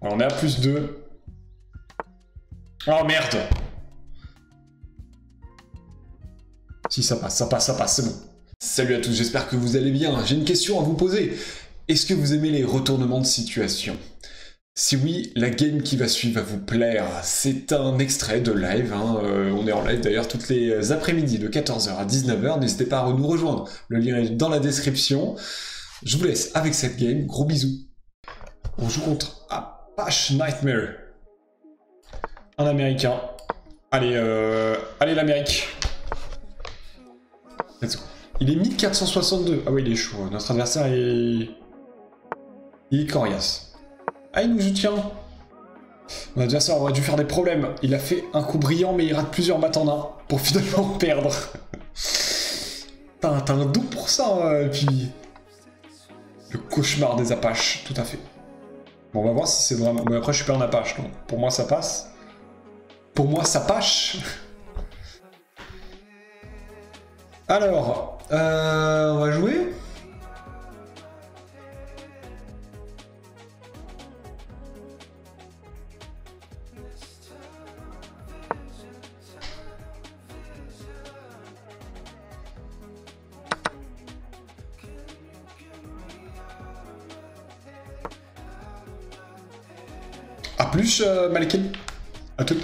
Alors, on est à +2. Oh merde! Si ça passe, c'est bon. Salut à tous, j'espère que vous allez bien. J'ai une question à vous poser. Est-ce que vous aimez les retournements de situation? Si oui, la game qui va suivre va vous plaire. C'est un extrait de live, on est en live d'ailleurs toutes les après-midi de 14h à 19h. N'hésitez pas à nous rejoindre, le lien est dans la description. Je vous laisse avec cette game, gros bisous. On joue contre Apache Nightmare. Un américain. Allez, allez l'Amérique. Let's go. Il est 1462. Ah oui, il est chaud. Notre adversaire est... Il est coriace. Ah, il nous soutient. Mon adversaire aurait dû faire des problèmes. Il a fait un coup brillant, mais il rate plusieurs maths en un pour finalement perdre. T'as un don pour ça, et puis... Le cauchemar des Apaches, tout à fait. Bon, on va voir si c'est vraiment... Mais après, je suis pas un Apache, donc pour moi, ça passe. Pour moi, ça pache. Alors, on va jouer. A plus, Malekin. À tout.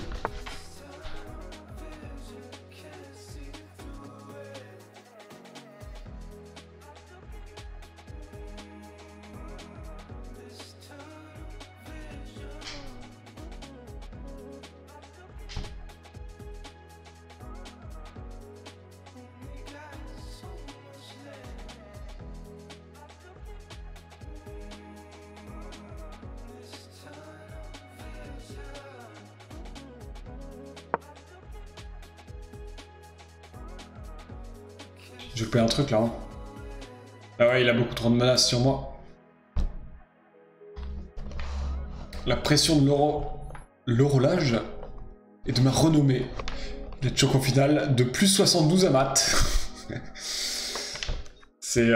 Je vais payer un truc là. Hein. Ah ouais, il a beaucoup trop de menaces sur moi. La pression de l'horloge et de ma renommée. D'être choc au final de plus 72 à maths. C'est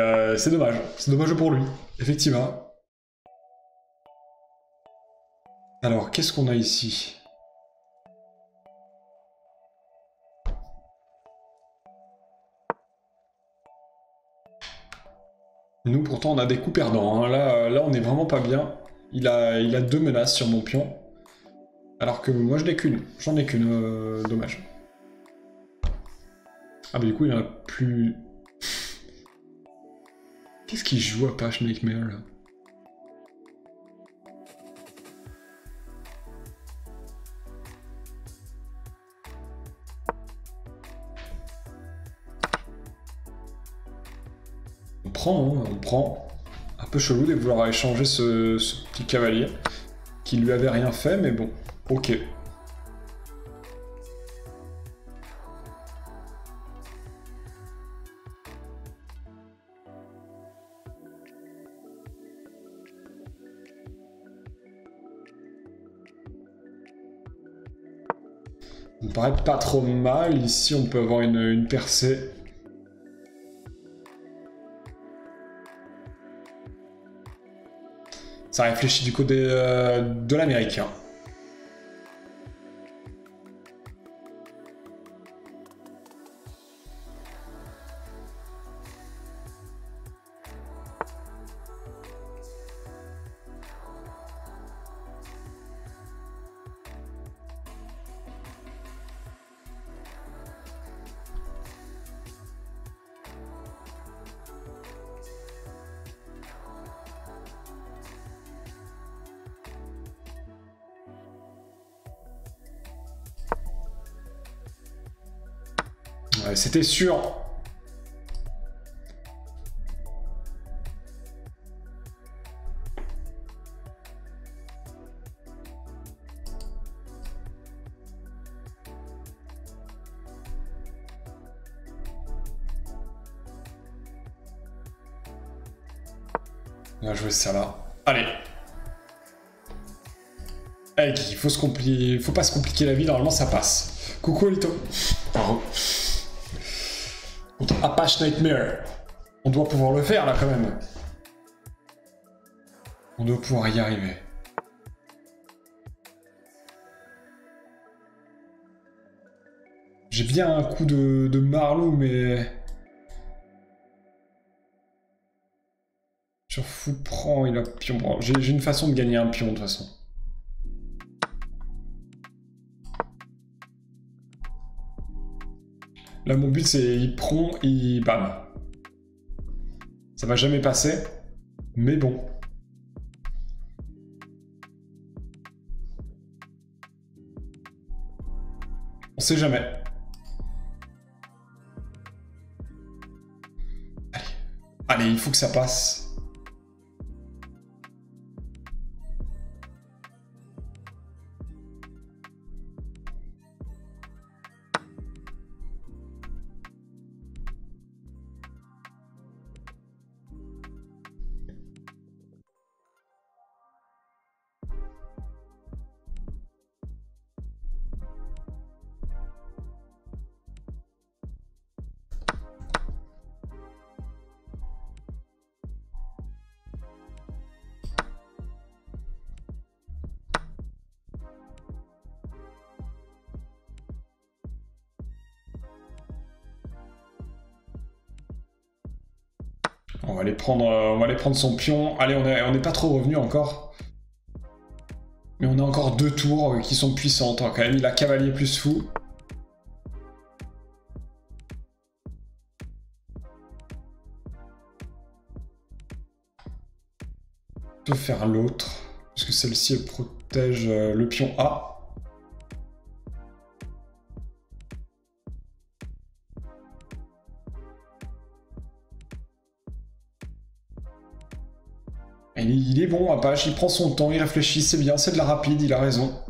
dommage. C'est dommage pour lui, effectivement. Alors, qu'est-ce qu'on a ici ? Nous, pourtant, on a des coups perdants. Hein. Là, on est vraiment pas bien. Il a 2 menaces sur mon pion. Alors que moi, je n'ai qu'une. J'en ai qu'une. Dommage. Ah, bah du coup, il en a plus... Qu'est-ce qu'il joue à Apache Nightmare, là ? On prend. Un peu chelou de vouloir échanger ce petit cavalier qui lui avait rien fait, mais bon, ok. Ça me paraît pas trop mal. Ici, on peut avoir une percée. Ça réfléchit du côté de l'américain. Ouais, c'était sûr. On va jouer ça là. Allez. Allez, il faut pas se compliquer la vie, normalement ça passe. Coucou Lito. Contre Apache Nightmare. On doit pouvoir le faire là quand même. On doit pouvoir y arriver. J'ai bien un coup de marlou, mais... Sur fou prend, il a pion. Bon, j'ai une façon de gagner un pion, de toute façon. Là, mon but, c'est il prend, il... Bam. Ça va jamais passer, mais bon. On sait jamais. Allez. Allez, il faut que ça passe. On va aller prendre son pion. Allez, on n'est pas trop revenu encore. Mais on a encore 2 tours qui sont puissantes. Quand même, il a cavalier plus fou. On peut faire l'autre. Parce que celle-ci, elle protège le pion A. Il est bon, Apache, il prend son temps, il réfléchit, c'est bien, c'est de la rapide, il a raison.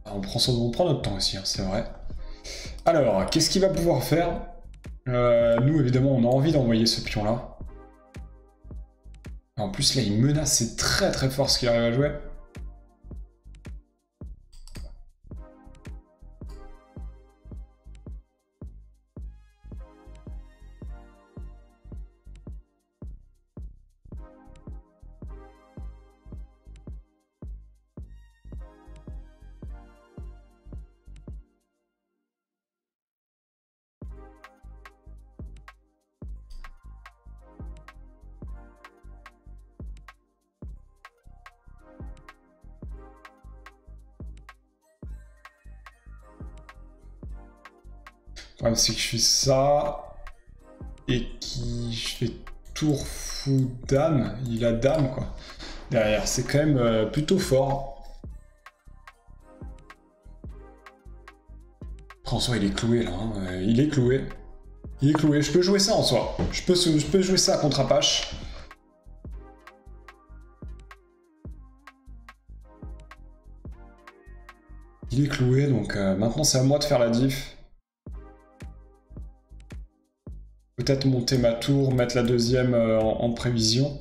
On prend notre temps aussi, hein, c'est vrai. Alors, qu'est-ce qu'il va pouvoir faire? Nous, évidemment, on a envie d'envoyer ce pion-là. En plus, là, il menace, c'est très très fort ce qu'il arrive à jouer. Le problème, c'est que je fais ça, et je fais tour fou dame, il a dame, quoi. Derrière, c'est quand même plutôt fort. François, il est cloué, là. Hein. Il est cloué. Il est cloué. Je peux jouer ça, en soi. Je peux jouer ça contre Apache. Il est cloué, donc maintenant, c'est à moi de faire la diff. Peut-être monter ma tour, mettre la deuxième en prévision.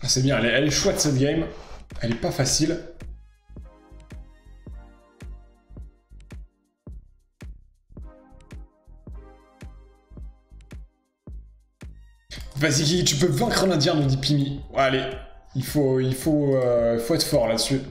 Ah, c'est bien, elle est chouette cette game. Elle est pas facile. Vas-y, tu peux vaincre l'Indien, nous dit Pimi. Ouais, allez, il faut être fort là-dessus.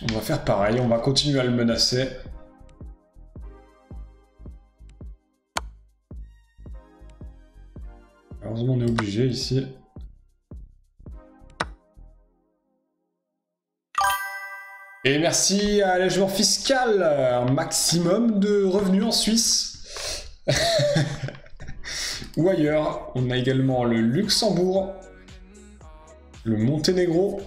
On va faire pareil, on va continuer à le menacer. Heureusement, on est obligé ici. Et merci à l'allègement fiscal, un maximum de revenus en Suisse. Ou ailleurs. On a également le Luxembourg, le Monténégro.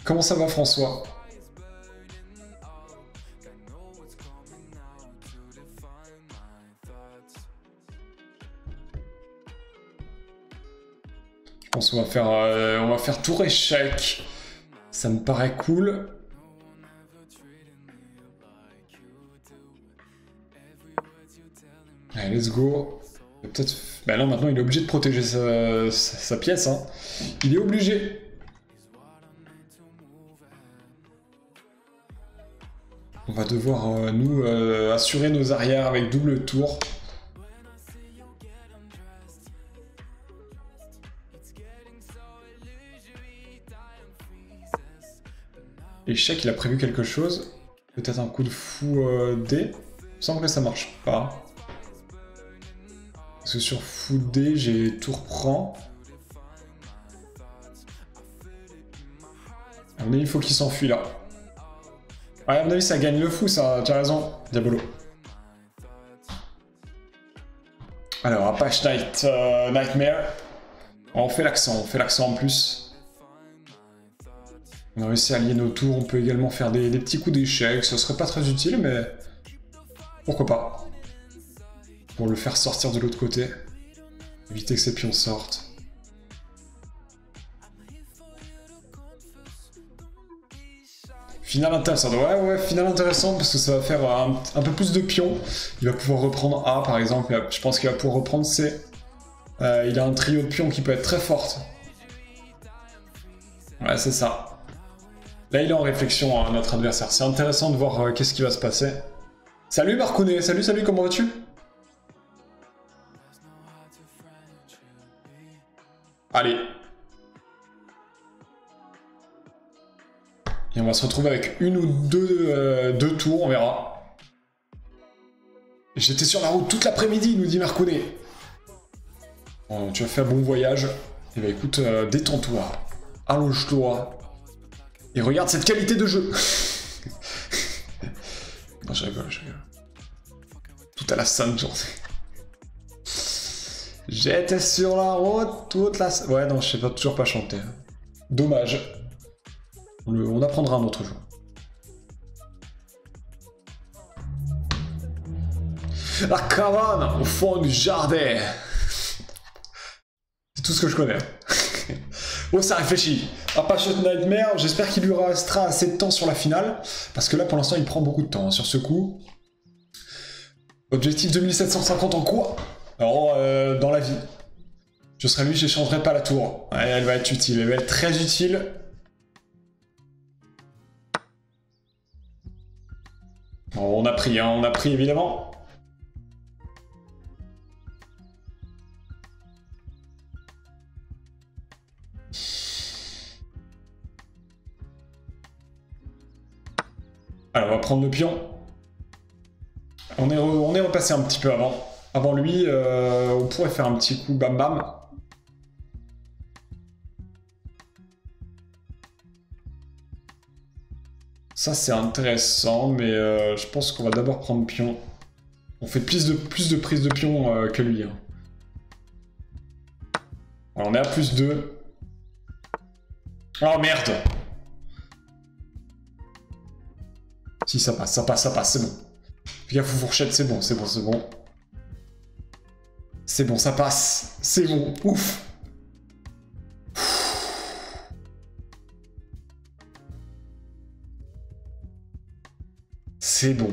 Comment ça va, François? Je pense qu'on va faire tour échec. Ça me paraît cool. Allez, let's go. Peut-être... Bah non, maintenant il est obligé de protéger sa pièce. Hein. Il est obligé. On va devoir nous assurer nos arrières avec double tour. Échec, il a prévu quelque chose. Peut-être un coup de fou D. Il me semble que ça marche pas. Parce que sur fou D, j'ai tour prend. À mon avis, il faut qu'il s'enfuit là. Ouais, à mon avis, ça gagne le fou, ça. Tu as raison, Diabolo. Alors, Apache Nightmare. On fait l'accent en plus. On a réussi à allier nos tours, on peut également faire des petits coups d'échec, ce serait pas très utile, mais pourquoi pas. Pour le faire sortir de l'autre côté, éviter que ses pions sortent. Finale intéressante, ouais, finale intéressante parce que ça va faire un peu plus de pions. Il va pouvoir reprendre A par exemple, je pense qu'il va pouvoir reprendre C. Il a un trio de pions qui peut être très forte. Ouais, c'est ça. Là, il est en réflexion, hein, notre adversaire. C'est intéressant de voir qu'est-ce qui va se passer. Salut Marcounet, salut, comment vas-tu? Allez. Et on va se retrouver avec une ou deux tours, on verra. J'étais sur la route toute l'après-midi, nous dit Marcounet. Bon, tu as fait un bon voyage. Eh ben écoute, détends-toi. Allonge-toi. Et regarde cette qualité de jeu. Non, je rigole. Tout à la sainte journée. J'étais sur la route toute la... Ouais, non, je sais pas, toujours pas chanter. Dommage. On apprendra un autre jour. La cabane au fond du jardin. C'est tout ce que je connais. Oh, ça réfléchit. Apache Nightmare, j'espère qu'il lui restera assez de temps sur la finale, parce que là, pour l'instant, il prend beaucoup de temps hein, sur ce coup. Objectif 2750 en quoi? Alors, dans la vie. Je serais lui, j'échangerai pas la tour. Ouais, elle va être utile, elle va être très utile. Bon, on a pris évidemment. Alors, on va prendre le pion. On est repassé un petit peu avant. Avant lui, on pourrait faire un petit coup bam bam. Ça, c'est intéressant, mais je pense qu'on va d'abord prendre pion. On fait plus de prise de pion que lui. Hein. Alors, on est à +2. Oh merde! Si, ça passe, c'est bon. Fais gaffe aux fourchettes, c'est bon. C'est bon, ça passe. C'est bon, ouf.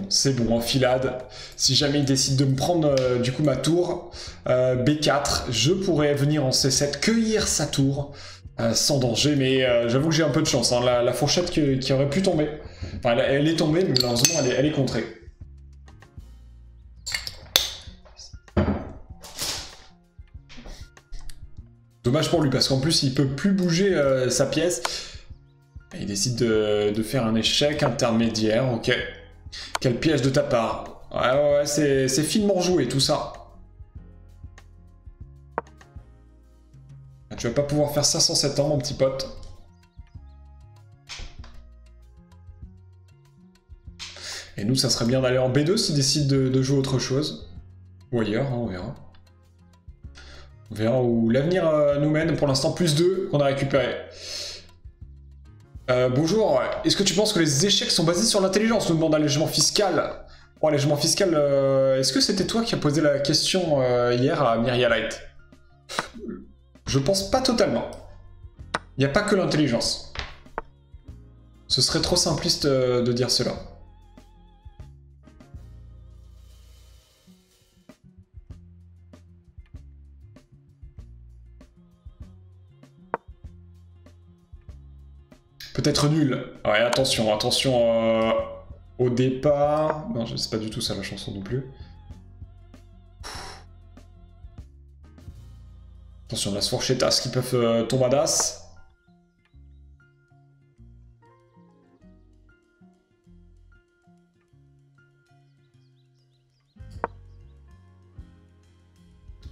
C'est bon, enfilade. Si jamais il décide de me prendre du coup ma tour, B4, je pourrais venir en C7, cueillir sa tour, sans danger, mais j'avoue que j'ai un peu de chance. Hein. La fourchette qui aurait pu tomber. Enfin, elle est tombée, mais malheureusement, elle est contrée. Dommage pour lui, parce qu'en plus, il peut plus bouger sa pièce. Et il décide de faire un échec intermédiaire, ok. Quel piège de ta part. Ouais, c'est finement joué, tout ça. Tu vas pas pouvoir faire ça sans 7 ans, mon petit pote. Et nous, ça serait bien d'aller en B2 s'il décide de jouer autre chose. Ou ailleurs, hein, on verra. On verra où l'avenir nous mène. Pour l'instant, +2 qu'on a récupéré. Bonjour, est-ce que tu penses que les échecs sont basés sur l'intelligence? Nous demande Allègement Fiscal. Bon, Allègement Fiscal, est-ce que c'était toi qui as posé la question hier à Myrialite? Je pense pas totalement. Il n'y a pas que l'intelligence. Ce serait trop simpliste de dire cela. Peut-être nul. Ouais, attention, attention au départ. Non, je sais pas du tout ça la chanson non plus. Attention, las fourchettas qui peuvent tomber d'as.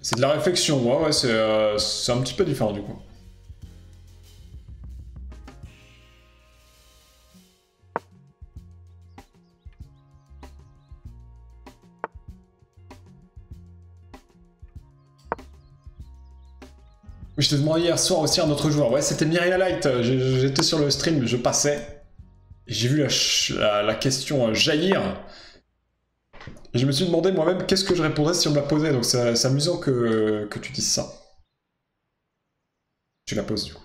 C'est de la réflexion, ouais, c'est un petit peu différent du coup. Oui, je t'ai demandé hier soir aussi un autre joueur. Ouais, c'était Myria Light. J'étais sur le stream, je passais. J'ai vu la question jaillir. Et je me suis demandé moi-même qu'est-ce que je répondrais si on me la posait. Donc c'est amusant que tu dises ça. Tu la poses du coup.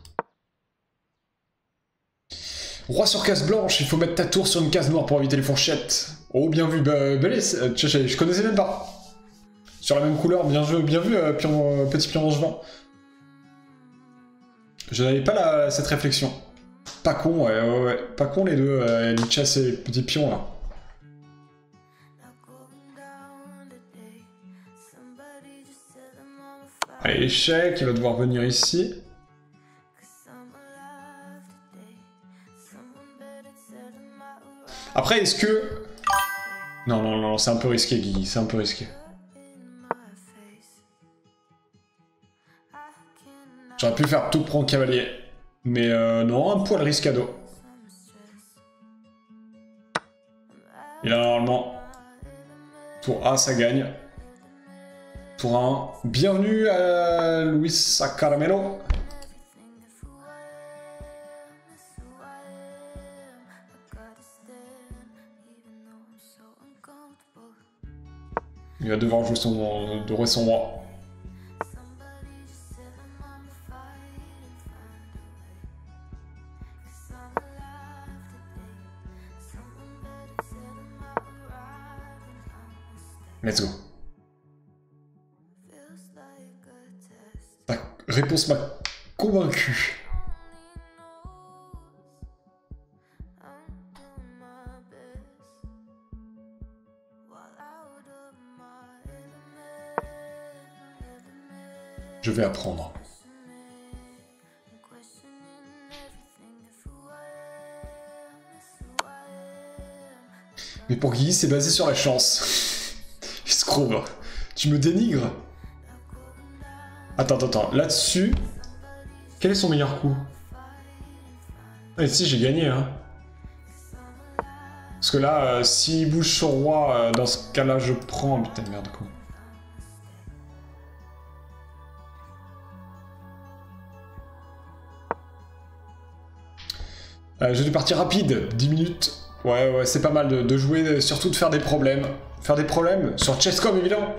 Roi sur case blanche, il faut mettre ta tour sur une case noire pour éviter les fourchettes. Oh, bien vu, je connaissais même pas. Sur la même couleur, bien vu, petit pion angevin. Je n'avais pas cette réflexion. Pas con, ouais. Pas con les deux, Lichas et Petit Pion, là. Allez, échec, il va devoir venir ici. Après, est-ce que... Non, c'est un peu risqué, Guigui, c'est un peu risqué. J'aurais pu faire tout prendre cavalier. Mais non, un poil riscado. Et là, normalement, tour A, ça gagne. Tour 1. Bienvenue à Luis Caramelo. Il va devoir jouer son roi. Let's go. Ta réponse m'a convaincu. Je vais apprendre. Mais pour Guy, c'est basé sur la chance. Scrooge, tu me dénigres. Attends. Là-dessus, quel est son meilleur coup? Ah, ici, j'ai gagné, hein. Parce que là, s'il bouge son roi, dans ce cas-là, je prends... Putain de merde, quoi. J'ai dû partir rapide, 10 minutes. Ouais, c'est pas mal de jouer, surtout de faire des problèmes. Faire des problèmes sur Chess.com, évidemment.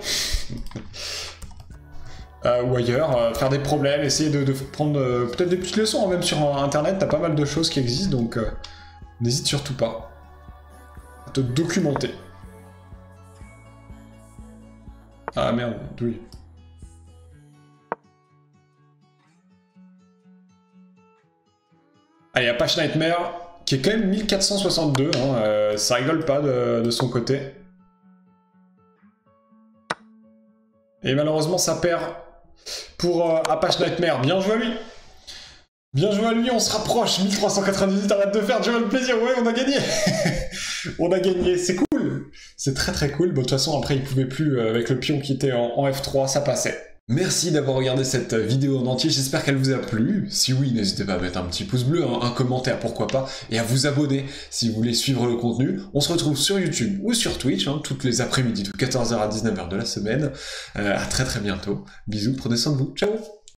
Ou ailleurs, faire des problèmes, essayer de prendre peut-être des petites leçons, hein, même sur Internet, t'as pas mal de choses qui existent, donc n'hésite surtout pas à te documenter. Ah merde, oui. Allez, Apache Nightmare, qui est quand même 1462, hein, ça rigole pas de son côté. Et malheureusement, ça perd pour Apache Nightmare. Bien joué à lui. Bien joué à lui, on se rapproche. 1398, arrête de faire du le plaisir. Ouais, on a gagné. On a gagné, c'est cool. C'est très cool. Bon, de toute façon, après, il pouvait plus, avec le pion qui était en F3, ça passait. Merci d'avoir regardé cette vidéo en entier, j'espère qu'elle vous a plu. Si oui, n'hésitez pas à mettre un petit pouce bleu, un commentaire, pourquoi pas, et à vous abonner si vous voulez suivre le contenu. On se retrouve sur YouTube ou sur Twitch, toutes les après-midi de 14h à 19h de la semaine. À très bientôt. Bisous, prenez soin de vous. Ciao.